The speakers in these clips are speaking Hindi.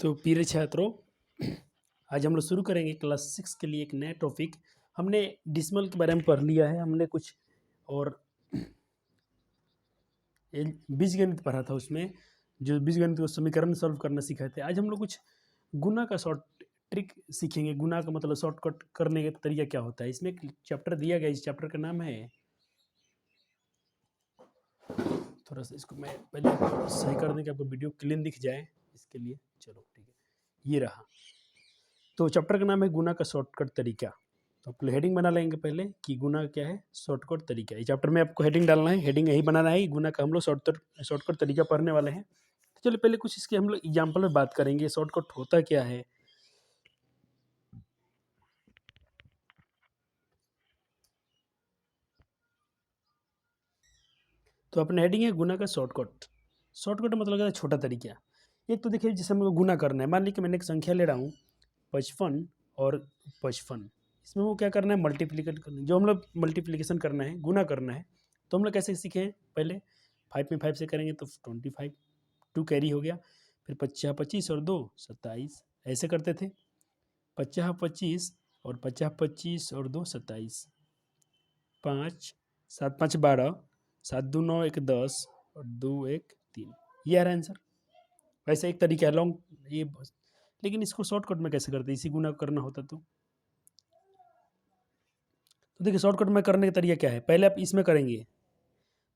तो प्रिय छात्रों, आज हम लोग शुरू करेंगे क्लास 6 के लिए एक नया टॉपिक। हमने डिसमल के बारे में पढ़ लिया है, हमने कुछ और बीजगणित पढ़ा था। उसमें जो बीजगणित को समीकरण सॉल्व करना सिखाए थे। आज हम लोग कुछ गुना का शॉर्ट ट्रिक सीखेंगे। गुना का मतलब शॉर्टकट करने का तरीका क्या होता है। इसमें एक चैप्टर दिया गया, इस चैप्टर का नाम है, थोड़ा सा इसको मैं पहले सही कर दें कि आपको वीडियो क्लीन दिख जाए, इसके लिए। चलो ठीक है, ये रहा। तो चैप्टर का नाम है गुना का शॉर्टकट तरीका। तो आप हेडिंग बना लेंगे पहले कि गुना क्या है, शॉर्टकट तरीका। इस चैप्टर में आपको हेडिंग डालना है, हेडिंग यही बनाना है। गुना का हम लोग शॉर्टकट तरीका पढ़ने वाले हैं। तो चलिए पहले कुछ इसके हम लोग एग्जाम्पल में बात करेंगे, शॉर्टकट होता क्या है। तो अपने हेडिंग है गुना का शॉर्टकट। शॉर्टकट मतलब क्या है, छोटा तरीका। एक तो देखिए, जैसे हमको गुना करना है, मान लीजिए कि मैंने एक संख्या ले रहा हूँ 55 और 55। इसमें वो क्या करना है, मल्टीप्लिकेट करना है। जो हम लोग मल्टीप्लिकेशन करना है, गुना करना है, तो हम लोग कैसे सीखे हैं। पहले 5 में 5 से करेंगे तो 25, 2 कैरी हो गया। फिर 50 25 और 2 27, ऐसे करते थे। 50 25 और 50 25 और 2 27, 5 7 5 12, 7 2 9 1 10 और 2 1 3। ये आ रहा है आंसर। वैसे एक तरीका है लॉन्ग ये, लेकिन इसको शॉर्टकट में कैसे करते, इसी गुना करना होता तो देखिए शॉर्टकट में करने का तरीका क्या है। पहले आप इसमें करेंगे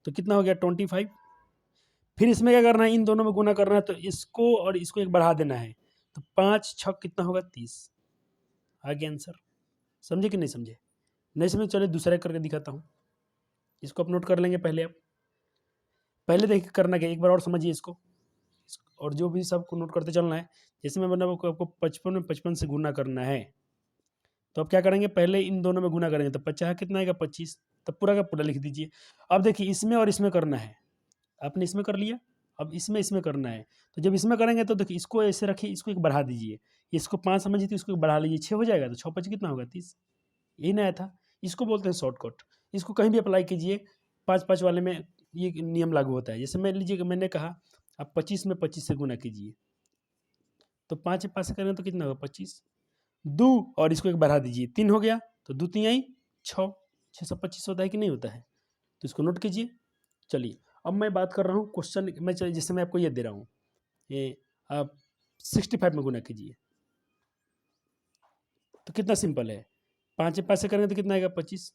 तो कितना हो गया 25। फिर इसमें क्या करना है, इन दोनों में गुना करना है, तो इसको और इसको एक बढ़ा देना है। तो 5 6 कितना होगा 30। आ गया आंसर। समझे कि नहीं समझे। नहीं समझे, चलिए दूसरा करके दिखाता हूँ। इसको आप नोट कर लेंगे पहले। आप पहले देखिए करना क्या, एक बार और समझिए इसको, और जो भी सबको नोट करते चलना है। जैसे मैं बना आपको 55 में 55 से गुना करना है, तो अब क्या करेंगे, पहले इन दोनों में गुना करेंगे। तो 50 कितना आएगा 25, तब पूरा का पूरा लिख दीजिए। अब देखिए इसमें और इसमें करना है, आपने इसमें कर लिया। अब इसमें इसमें करना है, तो जब इसमें करेंगे तो देखिए इसको ऐसे रखिए, इसको एक बढ़ा दीजिए। इसको 5 समझिए तो इसको एक बढ़ा लीजिए, 6 हो जाएगा। तो 6 5 कितना होगा 30। यही ना आया था। इसको बोलते हैं शॉर्टकट। इसको कहीं भी अप्लाई कीजिए, 5 5 वाले में ये नियम लागू होता है। जैसे मैं लीजिए कि मैंने कहा आप 25 में 25 से गुना कीजिए, तो 5 5 से करें तो कितना होगा 25। 2 और इसको एक बढ़ा दीजिए, 3 हो गया। तो 2 3 आई 6, 625 होता है कि नहीं होता है। तो इसको नोट कीजिए। चलिए अब मैं बात कर रहा हूँ क्वेश्चन में। जैसे मैं आपको ये दे रहा हूँ, ये आप 65 में गुना कीजिए, तो कितना सिंपल है। 5 5 से करेंगे तो कितना आएगा 25।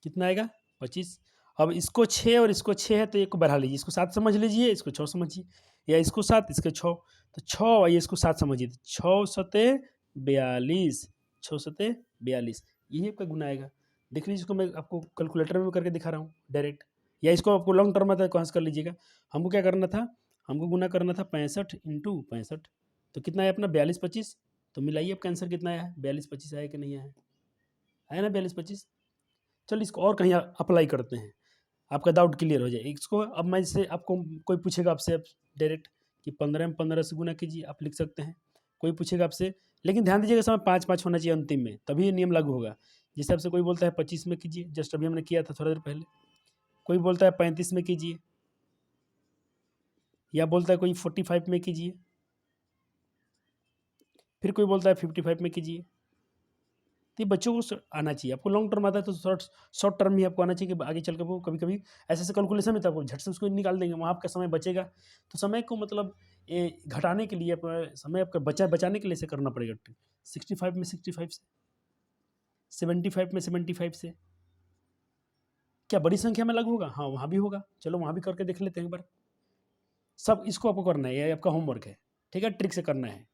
कितना आएगा 25। अब इसको 6 और इसको 6 है तो एक को बढ़ा लीजिए, इसको 7 समझ लीजिए, इसको 6 समझिए, या इसको 7 इसके 6। तो 6 और ये इसको 7 समझिए, तो 6 सते 42, 6 सते 42, यही आपका गुना आएगा। देख लीजिए, इसको मैं आपको कैलकुलेटर में करके दिखा रहा हूँ डायरेक्ट, या इसको आपको लॉन्ग टर्म में था कहाँ से कर लीजिएगा। हमको क्या करना था, हमको गुना करना था 65 इंटू 65। तो कितना है अपना 42 25। तो मिलाइए आपका आंसर कितना आया है, 42 25 आया कि नहीं आया, आया ना 42 25। चलिए इसको और कहीं अप्लाई करते हैं, आपका डाउट क्लियर हो जाए। इसको अब मैं जैसे आपको कोई पूछेगा आपसे आप डायरेक्ट कि 15 में 15 से गुना कीजिए, आप लिख सकते हैं। कोई पूछेगा आपसे, लेकिन ध्यान दीजिएगा समय 5 5 होना चाहिए अंतिम में, तभी ये नियम लागू होगा। जैसे आपसे कोई बोलता है 25 में कीजिए, जस्ट अभी हमने किया था थोड़ा देर पहले। कोई बोलता है 35 में कीजिए, या बोलता है कोई 45 में कीजिए, फिर कोई बोलता है 55 में कीजिए। तो ये बच्चों को आना चाहिए। आपको लॉन्ग टर्म आता है तो शॉर्ट टर्म ही आपको आना चाहिए कि आगे चल के वो कभी कभी ऐसे ऐसे कैलकुलेशन में तो आपको झट से उसको निकाल देंगे, वहाँ आपका समय बचेगा। तो समय को मतलब ये घटाने के लिए, अपना समय आपका बचाने के लिए इसे करना पड़ेगा। 65 में 65 से, 75 में 75 से, क्या बड़ी संख्या में लागू होगा, हाँ वहाँ भी होगा। चलो वहाँ भी करके देख लेते हैं एक बार। सब इसको आपको करना है, ये आपका होमवर्क है, ठीक है, ट्रिक से करना है।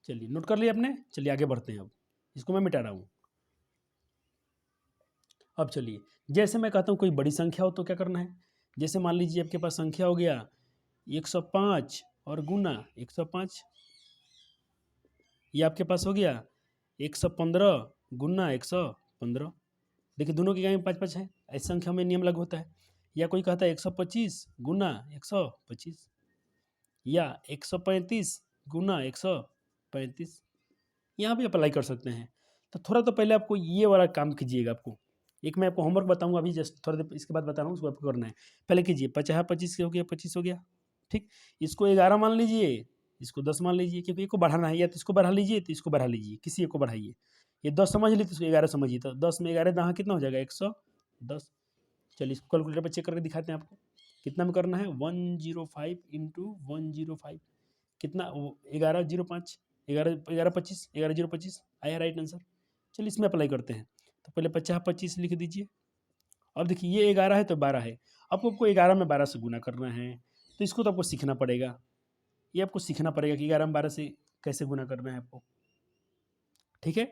चलिए नोट कर लिया आपने, चलिए आगे बढ़ते हैं। अब इसको मैं मिटा रहा हूँ। अब चलिए, जैसे मैं कहता हूँ कोई बड़ी संख्या हो तो क्या करना है। जैसे मान लीजिए आपके पास संख्या हो गया 105 और गुना 105, ये आपके पास हो गया 115 गुना 115। देखिए दोनों की गाय में 5 5 है, ऐसी संख्या में नियम लागू होता है। या कोई कहता है 125 गुना 125, या 135 गुना 135, यहाँ भी अप्लाई कर सकते हैं। तो थोड़ा तो पहले आपको ये वाला काम कीजिएगा। आपको एक मैं आपको होमवर्क बताऊंगा अभी, जस्ट थोड़ा देर इसके बाद बता रहा हूँ, उसको आपको करना है। पहले कीजिए 50 25 हो गया, 25 हो गया, ठीक। इसको 11 मान लीजिए, इसको 10 मान लीजिए, क्योंकि एक को बढ़ाना है, या तो इसको बढ़ा लीजिए तो इसको बढ़ा लीजिए, किसी एक को बढ़ाइए। ये 10 समझ ली तो इसको 11 समझिए, तो 10 में 11 दहाँ कितना हो जाएगा 110। चलिए इसको कैलकुलेटर पर चेक करके दिखाते हैं आपको कितना में करना है। 105 इंटू 105 कितना, 1105, 11 11 25, 11 0 25 आया राइट आंसर। चलिए इसमें अप्लाई करते हैं। तो पहले 50 25 लिख दीजिए। अब देखिए ये 11 है तो 12 है, अब आपको 11 में 12 से गुना करना है, तो इसको तो आपको सीखना पड़ेगा। ये आपको सीखना पड़ेगा कि 11 में 12 से कैसे गुना करना है आपको, ठीक है।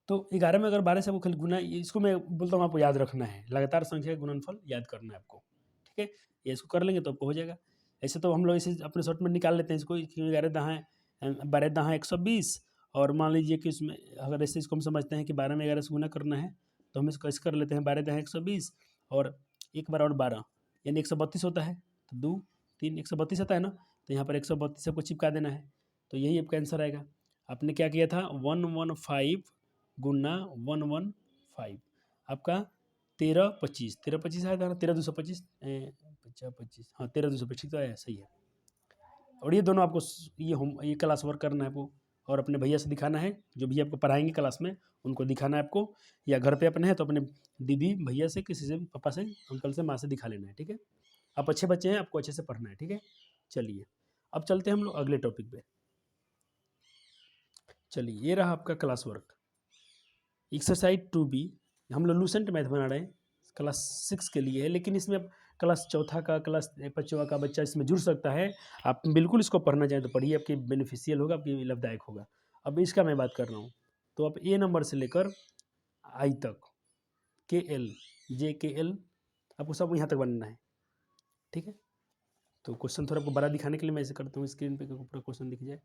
तो 11 में अगर 12 से आपको खाली गुना, इसको मैं बोलता हूँ आपको याद रखना है, लगातार संख्या का गुणनफल याद करना है आपको, ठीक है। ये इसको कर लेंगे तो आपको हो जाएगा। ऐसे तो हम लोग इसे अपने शॉर्ट में निकाल लेते हैं इसको, 11 दहाँ 12 दहाँ 120, और मान लीजिए कि उसमें अगर ऐसे इसको हम समझते हैं कि 12 में 11 से गुना करना है, तो हम इसको ऐसे कर लेते हैं 12 दहाँ 120 और एक बार और 12 यानी 132 होता है, तो 2 3 132 आता है ना, तो यहाँ पर 132 आपको चिपका देना है, तो यही आपका आंसर आएगा। आपने क्या किया था 115 गुना 115, आपका 13 25, 13 25 आया था ना, 13 225 25, हाँ 13 225, ठीक तो आया, सही है। और ये दोनों आपको ये क्लास वर्क करना है आपको, और अपने भैया से दिखाना है, जो भी आपको पढ़ाएंगे क्लास में उनको दिखाना है आपको, या घर पे अपने है तो अपने दीदी भैया से, किसी से, पापा से, अंकल से, माँ से दिखा लेना है, ठीक है। आप अच्छे बच्चे हैं, आपको अच्छे से पढ़ना है, ठीक है। चलिए अब चलते हैं हम लोग अगले टॉपिक पे। चलिए ये रहा आपका क्लास वर्क, एक्सरसाइज 2B। हम लोग लूसेंट मैथ बना रहे हैं, क्लास 6 के लिए है, लेकिन इसमें अब क्लास चौथा का, क्लास पाँचवा का बच्चा इसमें जुड़ सकता है। आप बिल्कुल इसको पढ़ना चाहें तो पढ़िए, आपकी बेनिफिशियल होगा, आपकी लाभदायक होगा। अब इसका मैं बात कर रहा हूँ, तो आप ए नंबर से लेकर आई तक, KL JKL आपको सब यहाँ तक बनना है, ठीक है। तो क्वेश्चन थोड़ा आपको बड़ा दिखाने के लिए मैं ऐसे करता हूँ, स्क्रीन पे पूरा क्वेश्चन दिख जाए।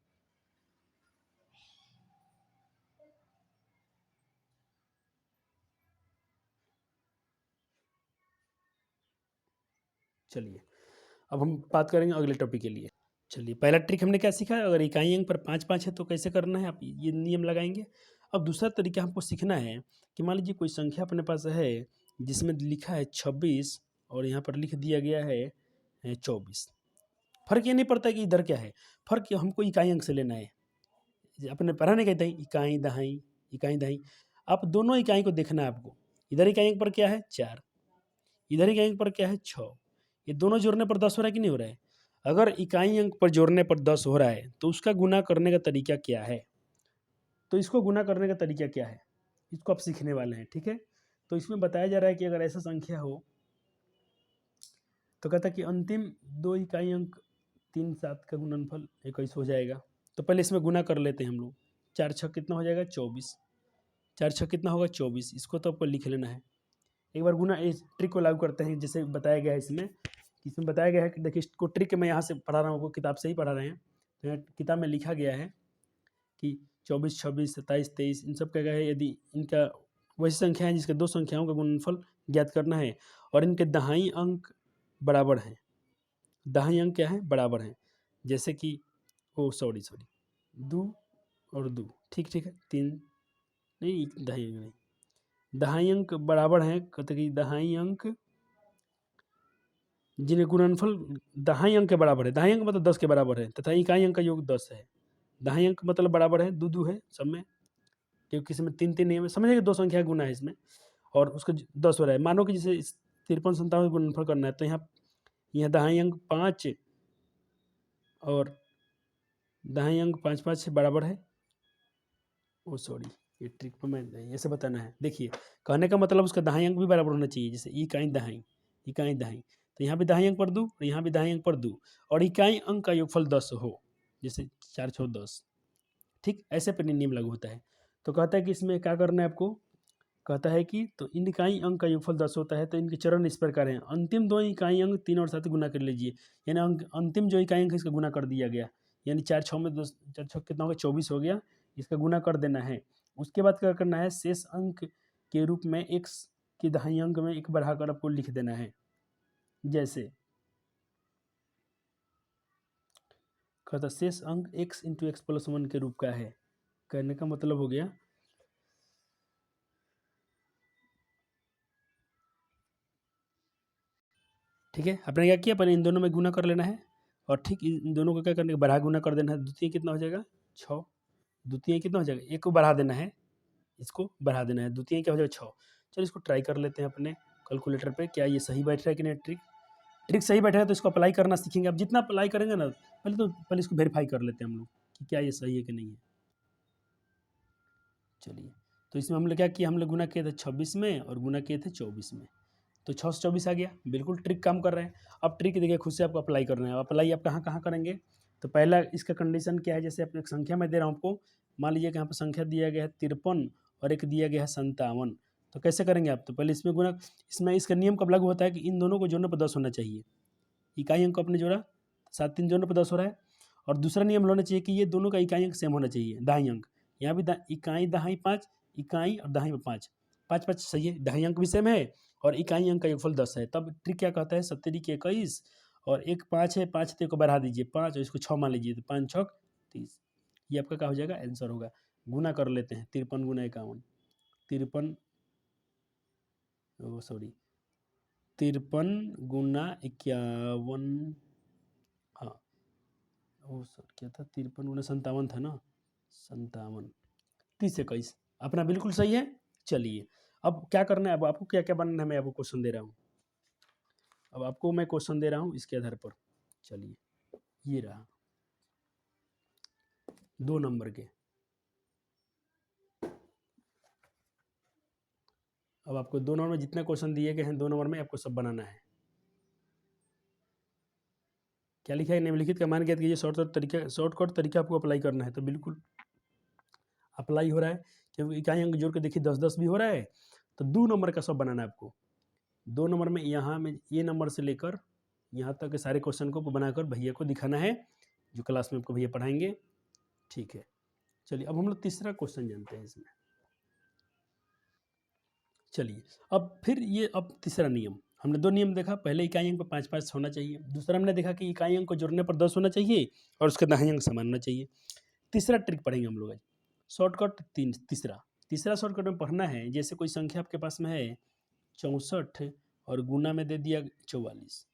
चलिए अब हम बात करेंगे अगले टॉपिक के लिए। चलिए पहला ट्रिक हमने क्या सीखा, अगर इकाई अंक पर 5 5 है तो कैसे करना है, आप ये नियम लगाएंगे। अब दूसरा तरीका हमको सीखना है कि मान लीजिए कोई संख्या अपने पास है जिसमें लिखा है 26 और यहाँ पर लिख दिया गया है 24। फर्क ये नहीं पड़ता कि इधर क्या है, फर्क हमको इकाई अंक से लेना है। अपने पढ़ाने कहते हैं इकाई दहाई, इकाई दहाई, आप दोनों इकाई को देखना है आपको। इधर इकाई अंक पर क्या है 4, इधर इकाई अंक पर क्या है 6, ये दोनों जोड़ने पर 10 हो रहा है कि नहीं हो रहा है। अगर इकाई अंक पर जोड़ने पर 10 हो रहा है तो उसका गुना करने का तरीका क्या है, तो इसको गुना करने का तरीका क्या है, इसको आप सीखने वाले हैं, ठीक है। तो इसमें बताया जा रहा है कि अगर ऐसा संख्या हो तो कहता है कि अंतिम 2 इकाई अंक 3 7 का गुणनफल 21 हो जाएगा। तो पहले इसमें गुना कर लेते हैं हम लोग। 4 छक कितना हो जाएगा 24, 4 छक कितना होगा 24, इसको तो आपको लिख लेना है। एक बार गुना इस ट्रिक को लागू करते हैं, जैसे बताया गया है इसमें बताया गया है कि देखिए इसको ट्रिक मैं यहाँ से पढ़ा रहा हूँ, वो किताब से ही पढ़ा रहे हैं। तो यहाँ किताब में लिखा गया है कि 24 26 27 23 इन सब का क्या है, यदि इनका वैसी संख्या है जिसके दो संख्याओं का गुणनफल ज्ञात करना है और इनके दहाई अंक बराबर हैं, दहाई अंक क्या है बराबर हैं, जैसे कि ओ सॉरी 2 और 2, ठीक ठीक है, 3 नहीं, दहाई अंक नहीं, दहाई अंक बराबर हैं, कहते कि दहाई अंक जिन्हें गुणनफल दहाई अंक के बराबर है, दहाई अंक मतलब 10 के बराबर है, तथा इकाई अंक का योग 10 है। दहाई अंक मतलब बराबर है, दो है सब में, क्योंकि इसमें 3 3 नहीं है, समझिए कि दो संख्या गुना है इसमें, और उसका 10 हो रहा है। मानो कि जैसे 53 57 गुणनफल करना है, तो यहाँ दहाई अंक 5 और दहाई अंक 5 5 से बराबर है। ओ सॉरी, ये ट्रिक पर मैं ऐसे बताना है, देखिए कहने का मतलब उसका दहाई अंक भी बराबर होना चाहिए, जैसे इकाई दहाई, इकाई दहाई, तो यहाँ भी दहाई अंक पर 2 और यहाँ भी दहाई अंक पर 2, और इकाई अंक का योगफल 10 हो, जैसे 4 6 10, ठीक, ऐसे पर नियम लागू होता है। तो कहता है कि इसमें क्या करना है आपको, कहता है कि तो इन इकाई अंक का योगफल 10 होता है, तो इनके चरण इस प्रकार हैं। अंतिम दो इकाई अंक 3 और 7 गुना कर लीजिए, यानी अंतिम जो इकाई अंक है इसका गुना कर दिया गया, यानी 4 6 में 2 4 6 कितना हो गया 24 हो गया, इसका गुना कर देना है। उसके बाद क्या करना है, शेष अंक के रूप में x की दहाई अंक में एक बढ़ाकर आपको लिख देना है। जैसे कहता शेष अंक x इंटू एक्स प्लस 1 के रूप का है, कहने का मतलब हो गया ठीक है। आपने क्या किया, पहले इन दोनों में गुना कर लेना है, और ठीक इन दोनों को क्या करने का बढ़ा गुना कर देना है। द्वितीय कितना हो जाएगा 6, द्वितीय कितना हो जाएगा, एक को बढ़ा देना है, इसको बढ़ा देना है, द्वितीय क्या हो जाएगा 6। चलो इसको ट्राई कर लेते हैं अपने कैलकुलेटर पे, क्या ये सही बैठ रहा है कि नहीं। ट्रिक सही बैठेगा तो इसको अप्लाई करना सीखेंगे। अब जितना अप्लाई करेंगे ना, पहले इसको वेरीफाई कर लेते हैं हम लोग कि क्या ये सही है कि नहीं है। चलिए, तो इसमें हम लोग क्या किया, हम लोग गुना किए थे 26 में और गुना किए थे 24 में, तो 6 से 24 आ गया। बिल्कुल ट्रिक काम कर रहे हैं। अब ट्रिक देखिए खुद से आपको अप्लाई करना है। अप्लाई आप कहाँ कहाँ करेंगे, तो पहला इसका कंडीशन क्या है, जैसे आप एक संख्या में दे रहा हूँ आपको, मान लीजिए कि यहाँ पर संख्या दिया गया है 53 और एक दिया गया है 57, तो कैसे करेंगे आप, तो पहले इसमें गुना, इसमें इसका नियम कब लागू होता है कि इन दोनों को जोड़ने पर 10 होना चाहिए। इकाई अंक को आपने जोड़ा, 7 3 जोड़ने पर 10 हो रहा है। और दूसरा नियम होना चाहिए कि ये दोनों का इकाई अंक सेम होना चाहिए, दहाई अंक। यहाँ भी इकाई दहाई 5, इकाई और दहाई में 5, 5 5 सही है, दहाई अंक भी सेम है और इकाई अंक का योगफल 10 है। तब ट्रिक क्या कहता है, 70 के 21 और एक 5 है, 5 को बढ़ा दीजिए 5 और इसको 6 मान लीजिए, तो 5 6 30। ये आपका क्या हो जाएगा, आंसर होगा। गुना कर लेते हैं, 53 गुना 51, 53 सॉरी 53 गुना 51, हाँ वो सर क्या था, 53 गुना 57 था ना, 57 30 21, अपना बिल्कुल सही है। चलिए अब क्या करना है, अब आपको क्या क्या बनना है, मैं आपको क्वेश्चन दे रहा हूँ। अब आपको मैं क्वेश्चन दे रहा हूँ इसके आधार पर। चलिए ये रहा 2 नंबर के। अब आपको 2 नंबर में जितने क्वेश्चन दिए गए हैं 2 नंबर में आपको सब बनाना है। क्या लिखा है, निम्नलिखित का मान ज्ञात कीजिए, शॉर्टकट तरीका आपको अप्लाई करना है। तो बिल्कुल अप्लाई हो रहा है, क्योंकि इकाई अंक जोड़ के देखिए 10 10 भी हो रहा है। तो 2 नंबर का सब बनाना है आपको। 2 नंबर में यहाँ में ये नंबर से लेकर यहाँ तक के सारे क्वेश्चन को बनाकर भैया को दिखाना है, जो क्लास में आपको भैया पढ़ाएंगे। ठीक है, चलिए अब हम लोग तीसरा क्वेश्चन जानते हैं इसमें। चलिए अब फिर ये, अब तीसरा नियम, हमने 2 नियम देखा। पहले इकाई अंक पर 5 5 होना चाहिए, दूसरा हमने देखा कि इकाई अंक को जोड़ने पर 10 होना चाहिए और उसके दाहिने अंक समान होना चाहिए। तीसरा ट्रिक पढ़ेंगे हम लोग आज, शॉर्टकट तीसरा शॉर्टकट में पढ़ना है। जैसे कोई संख्या आपके पास में है 64 और गुना में दे दिया 44।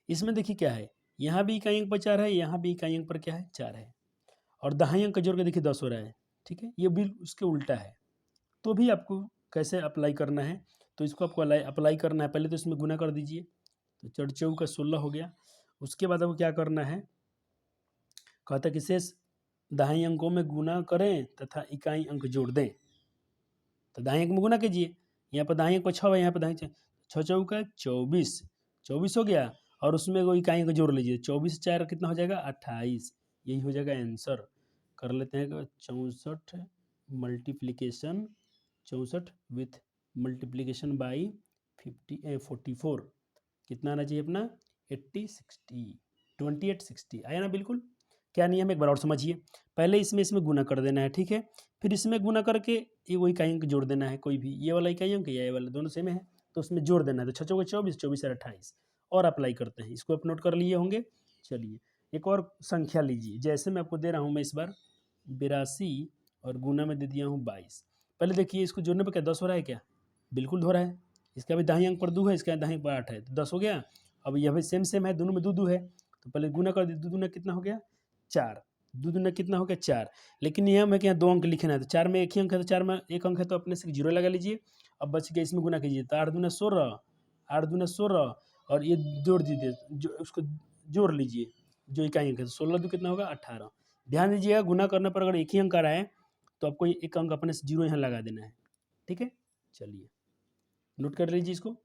इसमें देखिए क्या है, यहाँ भी इकाई अंक पर 4 है, यहाँ भी इकाई अंक पर क्या है 4 है, और दाहिने अंक का जोड़ के देखिए 10 हो रहा है। ठीक है, ये बिल उसके उल्टा है। तो भी आपको कैसे अप्लाई करना है, तो इसको आपको अप्लाई करना है। पहले तो इसमें गुना कर दीजिए, तो 4 4 का 16 हो गया। उसके बाद आपको क्या करना है, कहता है कि शेष दाहिने अंकों में गुना करें तथा इकाई अंक जोड़ दें। तो दाहिने अंक में गुना कीजिए, यहाँ पर दाहिने अंक पर 6 है, यहाँ पर दाहिने 6 4 का 24, 24 हो गया, और उसमें कोई इकाई अंक जोड़ लीजिए, 24 4 कितना हो जाएगा 28। यही हो जाएगा आंसर। कर लेते हैं 64 मल्टीप्लीकेशन 64 विथ मल्टीप्लीकेशन बाई 44 कितना आना चाहिए अपना 80 60 28 60 आया ना। बिल्कुल, क्या नियम एक बार और समझिए। पहले इसमें गुना कर देना है, ठीक है, फिर इसमें गुना करके ये वही इकाई अंक जोड़ देना है, कोई भी ये वाला इकाई अंक या ये वाला दोनों सेम है, तो उसमें जोड़ देना है। तो 6 चौके 24, 24 और 28 और अप्लाई करते हैं। इसको आप नोट कर लिए होंगे। चलिए एक और संख्या लीजिए, जैसे मैं आपको दे रहा हूँ, मैं इस बार 82 और गुना में दे दिया हूँ 22। पहले देखिए इसको जोड़ने पर क्या 10 हो रहा है क्या, बिल्कुल हो रहा है। इसका भी दाहिने अंक पर 2 है, इसका दाहिने पर 8 है, तो 10 हो गया। अब यह भी सेम है, दोनों में 2 2 है, तो पहले गुना कर दिए, 2 दूना कितना हो गया 4, 2 दूना कितना हो गया 4। लेकिन नियम है कि यहाँ 2 अंक लिखना है, तो 4 में एक ही अंक है, तो 4 में एक अंक है, तो अपने से 0 लगा लीजिए। अब बच गया, इसमें गुना कीजिए, तो 8 दूना 16, 8 दूना 16 और ये जोड़ दीजिए, जो उसको जोड़ लीजिए, जो इकाई अंक है, 16 दो कितना होगा 18। ध्यान दीजिएगा, गुना करने पर अगर एक ही अंक आ रहा है तो आपको एक अंक अपने से 0 यहाँ लगा देना है। ठीक है, चलिए नोट कर लीजिए इसको।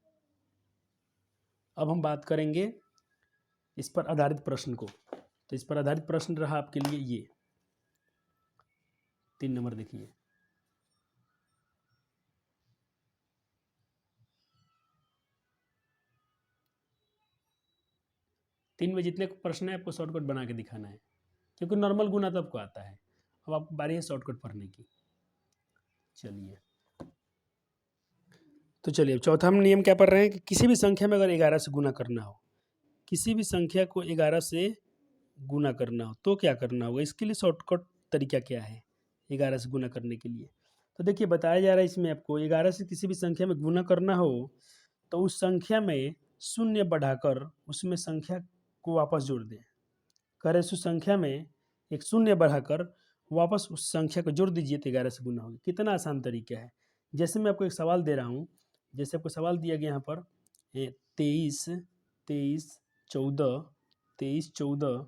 अब हम बात करेंगे इस पर आधारित प्रश्न को। तो इस पर आधारित प्रश्न रहा आपके लिए ये 3 नंबर, देखिए 3 में जितने प्रश्न है आपको शॉर्टकट बना के दिखाना है, क्योंकि नॉर्मल गुना तो आपको आता है। अब आपको बारी है शॉर्टकट पढ़ने की। चलिए तो चलिए चौथा हम नियम क्या पढ़ रहे हैं कि किसी भी संख्या में अगर 11 से गुना करना हो, किसी भी संख्या को 11 से गुना करना हो तो क्या करना होगा, इसके लिए शॉर्टकट तरीका क्या है 11 से गुना करने के लिए। तो देखिए बताया जा रहा है इसमें, आपको 11 से किसी भी संख्या में गुना करना हो तो उस संख्या में शून्य बढ़ाकर उसमें संख्या को वापस जोड़ दें। कह रहे उस संख्या में एक शून्य बढ़ाकर वापस उस संख्या को जोड़ दीजिए तो 11 से गुना होगी। कितना आसान तरीका है। जैसे मैं आपको एक सवाल दे रहा हूँ, जैसे आपको सवाल दिया गया यहाँ पर 23 23 14 23 14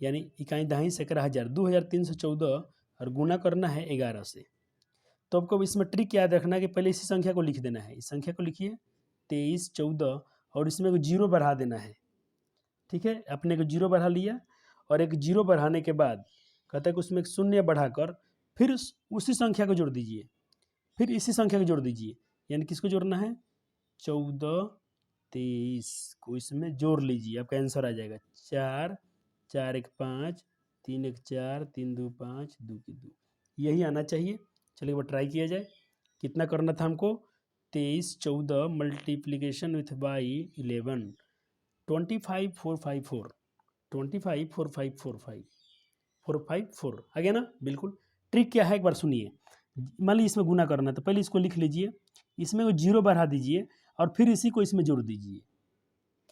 यानी इकाई दहाई सैकड़ा हज़ार 2314 और गुना करना है 11 से। तो आपको इसमें ट्रिक याद रखना है कि पहले इसी संख्या को लिख देना है। इस संख्या को लिखिए 23 14 और इसमें एक जीरो बढ़ा देना है। ठीक है, अपने को जीरो बढ़ा लिया और एक जीरो बढ़ाने के बाद कहता है कि उसमें एक शून्य बढ़ाकर फिर उसी संख्या को जोड़ दीजिए, फिर इसी संख्या को जोड़ दीजिए। यानी किसको जोड़ना है? 14 23 को इसमें जोड़ लीजिए, आपका आंसर आ जाएगा 4 4 1 5 3 1 4 3 2 5 2 की 2। यही आना चाहिए। चलिए एक बार ट्राई किया जाए। कितना करना था हमको? 23 14 मल्टीप्लीकेशन विथ बाई 11 25 454 25 4545 454 आ गया ना। बिल्कुल। ट्रिक क्या है एक बार सुनिए। मान लीजिए इसमें गुना करना है तो पहले इसको लिख लीजिए, इसमें वो जीरो बढ़ा दीजिए और फिर इसी को इसमें जोड़ दीजिए।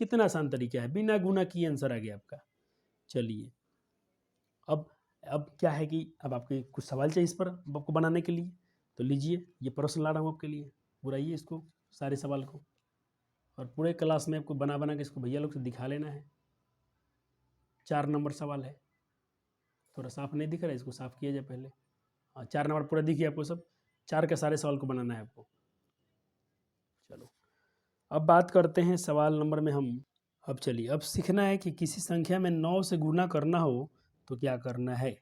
कितना आसान तरीका है, बिना गुना किए आंसर आ गया आपका। चलिए अब क्या है कि अब आपके कुछ सवाल चाहिए इस पर आपको बनाने के लिए, तो लीजिए ये प्रश्न ला रहा हूँ आपके लिए। बुराइए इसको, सारे सवाल को, और पूरे क्लास में आपको बना बना के इसको भैया लोग से दिखा लेना है। 4 नंबर सवाल है, थोड़ा साफ नहीं दिख रहा है, इसको साफ किया जाए पहले। हाँ 4 नंबर पूरा दिखिए आपको, सब 4 के सारे सवाल को बनाना है आपको। चलो अब बात करते हैं सवाल नंबर में हम। अब चलिए अब सीखना है कि किसी संख्या में 9 से गुना करना हो तो क्या करना है।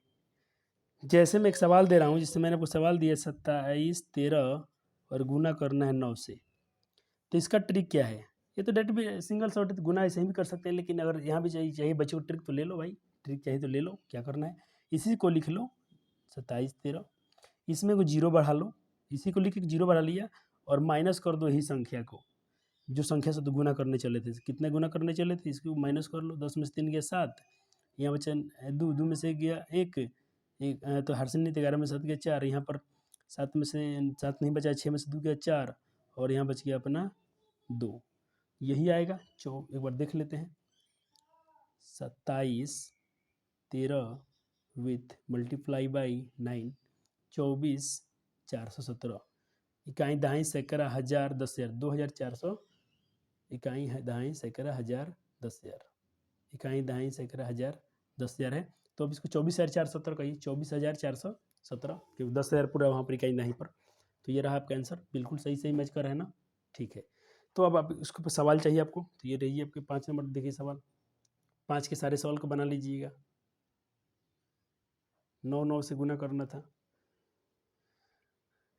जैसे मैं एक सवाल दे रहा हूँ, जिससे मैंने आपको सवाल दिया 27 13 और गुना करना है 9 से। तो इसका ट्रिक क्या है? ये तो डायरेक्ट भी सिंगल शॉर्ट गुना ऐसे ही भी कर सकते हैं, लेकिन अगर यहाँ भी चाहिए बच्चों को ट्रिक तो ले लो भाई, ट्रिक चाहिए तो ले लो। क्या करना है, इसी को लिख लो 27 13, इसमें को जीरो बढ़ा लो, इसी को लिख के जीरो बढ़ा लिया और माइनस कर दो यही संख्या को, जो संख्या से तो गुना करने चले थे। कितने गुना करने चले थे इसको माइनस कर लो। 10 में से 3 गया 7, यहाँ बचा 2, 2 में से गया 1, तो हर्षण नहीं, 11 में 7 गया 4, यहाँ पर 7 में से 7 नहीं बचा, 6 में से 2 गया 4 और यहाँ बच गया अपना 2। यही आएगा। एक बार देख लेते हैं। 27 13 विथ मल्टीप्लाई बाई 9 24 417 इकाई दहाई सैकड़ा हज़ार 10,000 2400 इकाई दाएँ सैकड़ा हज़ार 10,000 इकाई दाएँ सैकड़ा हज़ार 10,000 है। तो अब इसको 24,417 कहिए, 24,417, क्योंकि 10,000 पूरा वहाँ पर इकाई दाएँ पर। तो ये रहा आपका आंसर, बिल्कुल सही सही मैच कर है ना। ठीक है, तो अब आप इसको सवाल चाहिए आपको, तो ये रहिए आपके 5 नंबर। देखिए सवाल 5 के सारे सवाल को बना लीजिएगा। 9 से गुना करना था,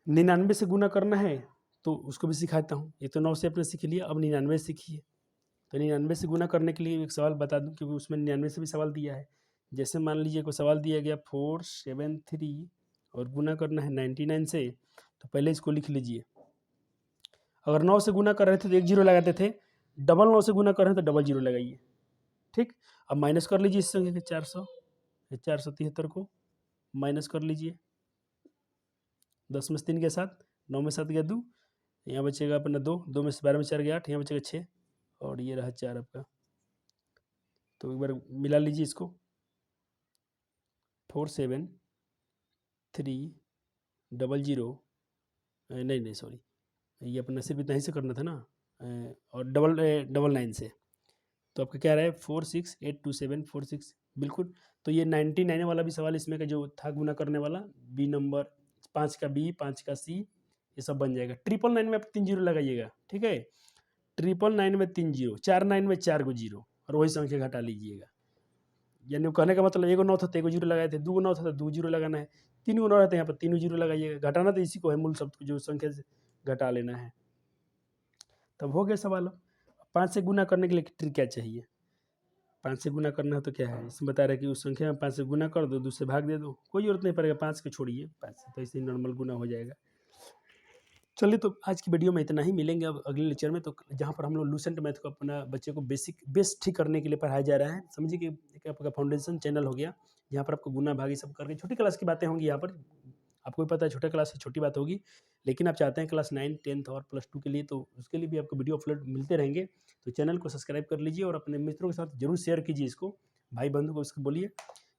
99 से गुना करना है तो उसको भी सिखाता हूँ। ये तो 9 से आपने सीख लिया, अब 99 सीखिए। तो 99 से गुना करने के लिए एक सवाल बता दूं, क्योंकि उसमें 99 से भी सवाल दिया है। जैसे मान लीजिए कोई सवाल दिया गया 473 और गुना करना है 99 से, तो पहले इसको लिख लीजिए। अगर 9 से गुना कर रहे थे तो 1 जीरो लगाते थे, डबल 9 से गुना कर रहे हैं तो डबल जीरो लगाइए। ठीक, अब माइनस कर लीजिए इस संख्या के 473 को माइनस कर लीजिए। 10 में से 3 गया 7, 9 में 7 गया 2, यहाँ बचेगा अपना 2, 2 में से 12 में 4 गया 8, यहाँ बचेगा 6 और ये रहा 4 आपका। तो एक बार मिला लीजिए इसको। 473 नहीं सॉरी, ये अपना सिर्फ इतना ही से करना था ना, और डबल 9 से। तो आपका क्या रहा है 4682746 बिल्कुल। तो ये 99 वाला भी सवाल इसमें का जो था गुना करने वाला, बी नंबर 5 का बी 5 का सी, ये सब बन जाएगा। 999 में आप 3 जीरो लगाइएगा। ठीक है, 999 में 3 जीरो, 49 में 4 को जीरो और वही संख्या घटा लीजिएगा। यानी कहने का मतलब 1 9 था तो 1 जीरो लगाए थे, 2 9 था तो 2 जीरो लगाना है, 3 9 रहते हैं यहाँ पर 3 जीरो लगाइएगा। घटाना तो इसी को है, मूल शब्द को जो संख्या से घटा लेना है। तब हो गया सवाल। 5 से गुना करने के लिए ट्रिक क्या चाहिए? 5 से गुना करना है तो क्या है, इसमें बता रहे कि उस संख्या में 5 से गुना कर दो, 2 से भाग दे दो, कोई जरूरत नहीं पड़ेगा 5 को छोड़िए, 5 से तो ऐसे ही नॉर्मल गुना हो जाएगा। चलिए तो आज की वीडियो में इतना ही, मिलेंगे अब अगले लेक्चर में, तो जहाँ पर हम लोग लूसेंट मैथ को अपना बच्चे को बेस ठीक करने के लिए पढ़ाया जा रहा है। समझिए कि एक आपका फाउंडेशन चैनल हो गया, जहाँ पर आपको गुना भागी सब करके छोटी क्लास की बातें होंगी। यहाँ पर आपको भी पता है छोटा क्लास से छोटी बात होगी, लेकिन आप चाहते हैं क्लास 9 10th और +2 के लिए, तो उसके लिए भी आपको वीडियो अपलोड मिलते रहेंगे। तो चैनल को सब्सक्राइब कर लीजिए और अपने मित्रों के साथ जरूर शेयर कीजिए इसको। भाई बंधु को उसको बोलिए।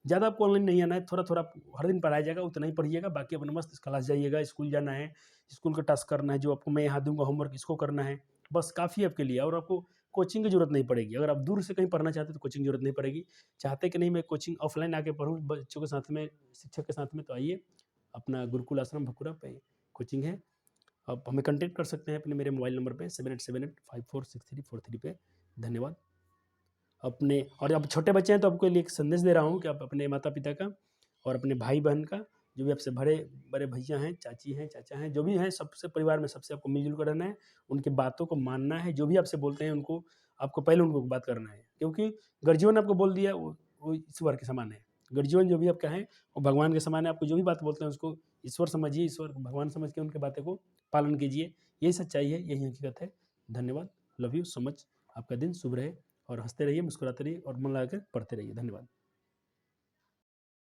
ज़्यादा आपको ऑनलाइन नहीं आना है, थोड़ा थोड़ा हर दिन पढ़ाया जाएगा, उतना ही पढ़िएगा, बाकी अपना मस्त क्लास जाइएगा, स्कूल जाना है, स्कूल का टास्क करना है, जो आपको मैं यहाँ दूंगा होमवर्क इसको करना है, बस काफ़ी आपके लिए। और आपको कोचिंग की ज़रूरत नहीं पड़ेगी। अगर आप दूर से कहीं पढ़ना चाहते हैं तो कोचिंग की ज़रूरत नहीं पड़ेगी। चाहते कि नहीं मैं कोचिंग ऑफलाइन आके पढ़ूँ बच्चों के साथ में, शिक्षक के साथ में, तो आइए अपना गुरुकुल आश्रम भकुरा पे कोचिंग है। आप हमें कांटेक्ट कर सकते हैं अपने मेरे मोबाइल नंबर पे 7878546343 पे। धन्यवाद। अपने और अब छोटे बच्चे हैं तो आपको लिए एक संदेश दे रहा हूँ कि आप अपने माता पिता का और अपने भाई बहन का, जो भी आपसे बड़े बड़े भैया हैं, चाची हैं, चाचा हैं, जो भी हैं, सबसे परिवार में सबसे आपको मिलजुल कर रहना है। उनकी बातों को मानना है, जो भी आपसे बोलते हैं उनको आपको पहले उनको बात करना है, क्योंकि गर्जीवन ने आपको बोल दिया वो ईश्वर के समान है। गर्जीवन जो भी आपका है वो भगवान के समान है। आपको जो भी बात बोलते हैं उसको ईश्वर समझिए, ईश्वर भगवान समझ के उनकी बातें को पालन कीजिए। यही सच्चाई है, यही हकीकत है। धन्यवाद। Love you so much. आपका दिन शुभ रहे और हंसते रहिए, मुस्कुराते रहिए और मन लगाकर पढ़ते रहिए। धन्यवाद।